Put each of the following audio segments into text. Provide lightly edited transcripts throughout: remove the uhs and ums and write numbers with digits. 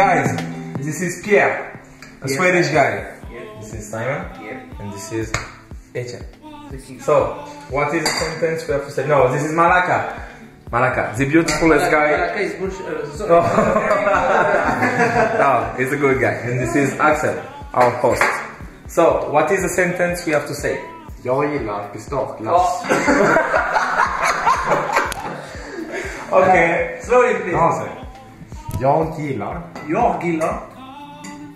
Guys, this is Pierre, a Swedish guy. Yep. This is Simon. Yep. And this is Etienne. So, what is the sentence we have to say? No, this is Malaka. Malaka, the beautifulest guy. Malaka is bullshit. Sorry. No, he's a good guy. And this is Axel, our host. So, what is the sentence we have to say? Jag gillar pistaschglass. Okay. Slowly please. Alltså, jag gillar Jag gillar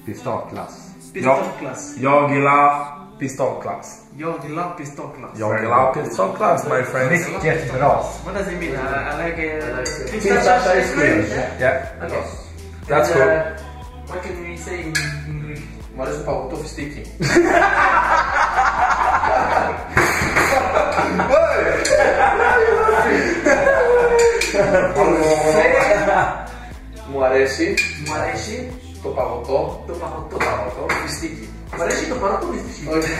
pistaschglass. pistolklass. Jag gillar pistolklass. Jag gillar pistolklass. Jag gillar pistolklass, my friends. Mycket bra. What does it mean? I like Pistache ice cream. Yeah, Okay. that's And, cool. What can we say in Greek? Vad är det som på autofisticking? Μου αρέσει Μου αρέσει το παγωτό. το παγωτό. Φιστίκι. Μου αρέσει το παγωτό μυστική. Όχι.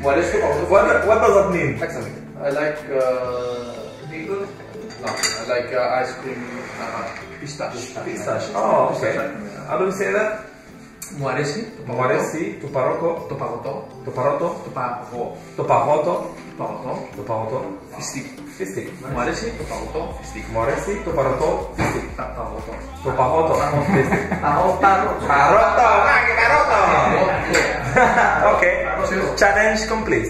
Μου αρέσει το παγωτό. What does that mean? Tack så mycket. I like no, I like ice cream pistache. Pistache. Oh, okay. How do we say that? Μου αρέσει Μου αρέσει το παρόκο, το παγωτό. το παρότο, Το παγωτό. το παγότο, Παγωτό. το παγωτό, Φιστίκι. φιστίκι. Μου αρέσει το παγωτό. Φιστίκι. Μου αρέσει το παροτό, φιστίκι. Παγωτό. Το παγότο, φιστίκι. Παγωτό. Παρότο, μάκι παρότο! Okay, challenge complete.